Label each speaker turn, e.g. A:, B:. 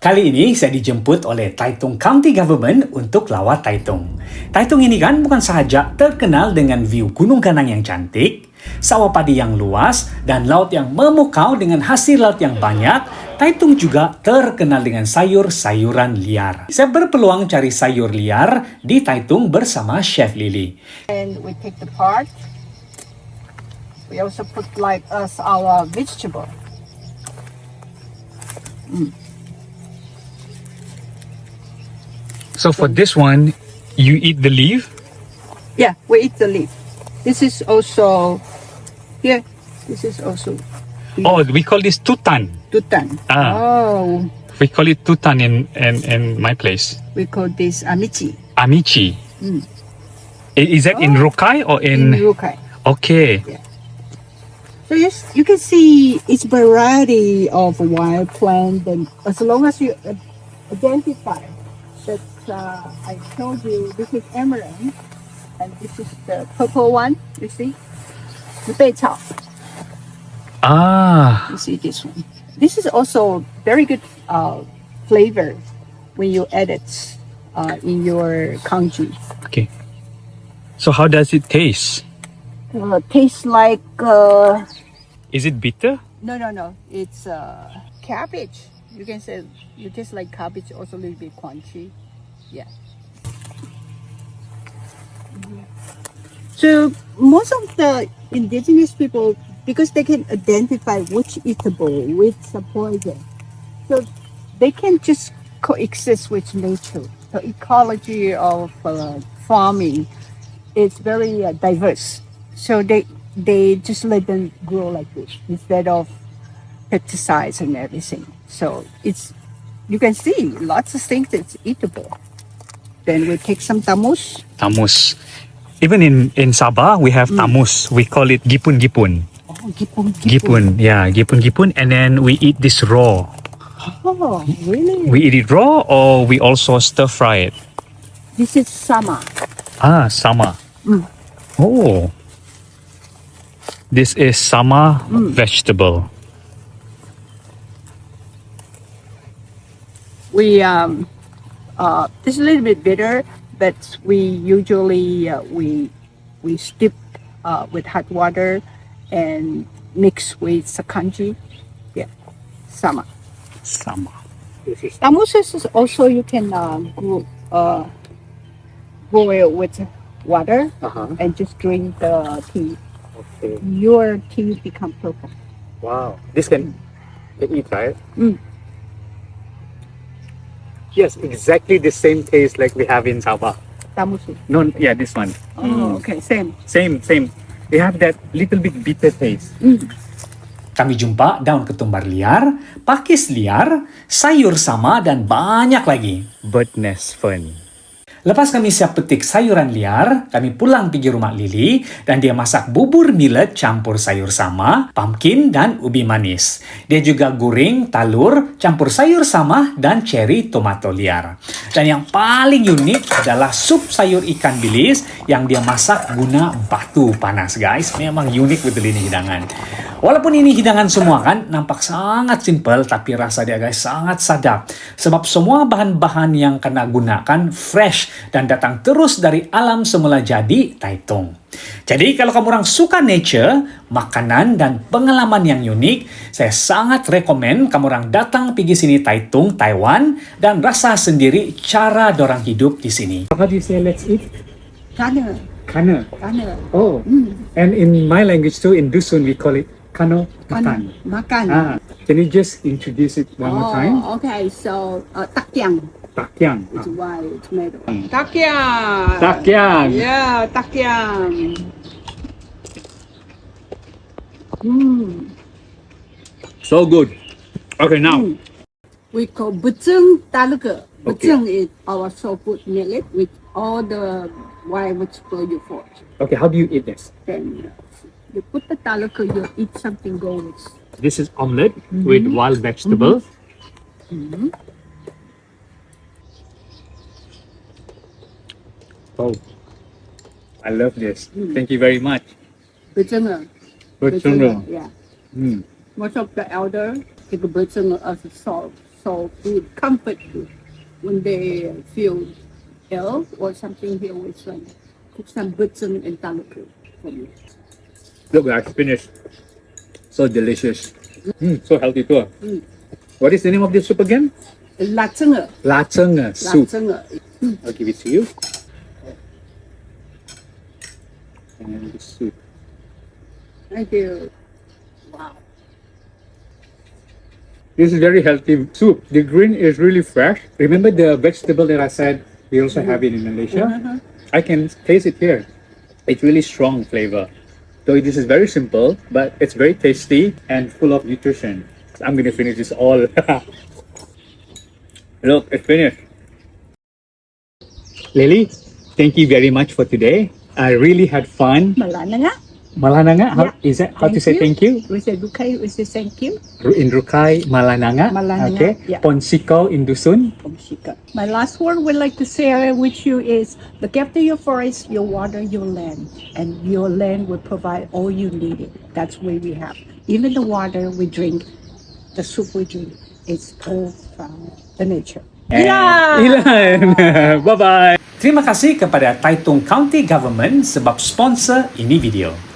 A: Kali ini saya dijemput oleh Taitung County Government untuk lawat Taitung. Taitung ini kan bukan sahaja terkenal dengan view Gunung Ganang yang cantik, sawah padi yang luas, dan laut yang memukau dengan hasil laut yang banyak. Taitung juga terkenal dengan sayur-sayuran liar. Saya berpeluang cari sayur liar di Taitung bersama Chef Lily.
B: And we take the part. We also put like our vegetable.
A: So for this one, you eat the leaf?
B: Yeah, we eat the leaf. This is also here. This is also.
A: Oh, we call this tutan.
B: Tutan.
A: Ah.
B: Oh,
A: We call it tutan in my place.
B: we call this amici.
A: Amici.
B: Mm.
A: Is that in Rokai or
B: In Rukai.
A: Okay.
B: So yes, you can see it's variety of wild plant, and as long as you identify that I told you, this is amaranth, and this is the purple one. You see, the 贝草.
A: Ah.
B: You see this one. This is also very good flavor when you add it in your congee.
A: Okay. So how does it taste?
B: Tastes like
A: Is it bitter?
B: no. It's cabbage. You can say it tastes like cabbage, also a little bit crunchy. Yeah. So most of the indigenous people, because they can identify which eatable, which poison, so they can just coexist with nature. The ecology of farming is very diverse. So they just let them grow like this instead of pesticides and everything. So you can see lots of things that's eatable. Then we take some tamus.
A: Tamus. Even in Sabah, we have tamus. We call it gipun.
B: Oh, gipun.
A: Yeah, gipun. And then we eat this raw.
B: Oh, really?
A: We eat it raw or we also stir fry it.
B: This is sama.
A: Ah, sama. Oh. This is sama vegetable.
B: We this is a little bit bitter, but we usually we steep with hot water and mix with sakanji. Yeah, sama.
A: Sama.
B: Tamus is also you can boil with water and just drink the tea.
A: Okay.
B: Your tea become purple.
A: Wow. This can eat, right?
B: Mm.
A: Yes, exactly the same taste like we have in Sabah.
B: Tamus.
A: No, yeah, this one.
B: Oh, okay, same.
A: Same. They have that little bit bitter taste. Kami jumpa daun ketumbar liar, pakis liar, sayur sama, dan banyak lagi. Bird nest fern. Lepas kami siap petik sayuran liar, kami pulang pergi rumah Lily dan dia masak bubur millet campur sayur sama, pumpkin, dan ubi manis. Dia juga goreng talur campur sayur sama dan cherry tomato liar. Dan yang paling unik adalah sup sayur ikan bilis yang dia masak guna batu panas, guys. Memang unik betul ini hidangan. Walaupun ini hidangan semua kan nampak sangat simple, tapi rasa dia guys sangat sadap. Sebab semua bahan-bahan yang kena gunakan fresh dan datang terus dari alam semula jadi Taitung. Jadi kalau kamu orang suka nature, makanan dan pengalaman yang unik, saya sangat rekomen kamu orang datang pergi sini Taitung, Taiwan, dan rasa sendiri cara dorang hidup di sini. How do you say let's eat?
B: Kana.
A: Kana. Oh, and in my language too, in Dusun we call it kano makan.
B: Makan.
A: Can you just introduce it one more time?
B: Okay. So takyang.
A: Takyang.
B: It's white tomato. Takyang.
A: Takyang.
B: Yeah, takyang.
A: So good. Okay, now.
B: We call bujeng talaga.
A: Okay.
B: Bujeng is our soul food millet with all the white vegetable you for.
A: Okay, how do you eat this?
B: Then you put the talaga, you eat something goes.
A: This is omelette with wild vegetables. Oh, I love this. Thank you very much.
B: Bujeng.
A: Bujeng.
B: Yeah.
A: Mm.
B: Most of the elder take bujeng as a salt food, comfort food. When they feel ill or something, he always cook some butson and talaku for me.
A: Look, our spinach. So delicious. So healthy too. What is the name of this soup again?
B: Latzenga.
A: Latzenga soup.
B: Latzenga.
A: I'll give it to you. And the soup.
B: Thank you. Wow.
A: This is very healthy soup. The green is really fresh. Remember the vegetable that I said we also have it in Malaysia? I can taste it here. It's really strong flavor. So this is very simple, but it's very tasty and full of nutrition. I'm gonna finish this all. Look, it's finished. Lily, thank you very much for today. I really had fun.
B: Malananga.
A: Malananga, how
B: Yeah.
A: is that? How to say thank you?
B: We say Dukai, we say thank you.
A: In Rukai, Malananga.
B: Malananga,
A: Okay.
B: yeah.
A: Ponsiko in Dusun.
B: My last word would like to share with you is look after your forest, your water, your land, and your land will provide all you need. That's what we have. Even the water we drink, the soup we drink, it's all from the nature.
A: Ilan. Bye-bye. Terima kasih kepada Taitung County Government sebab sponsor ini video.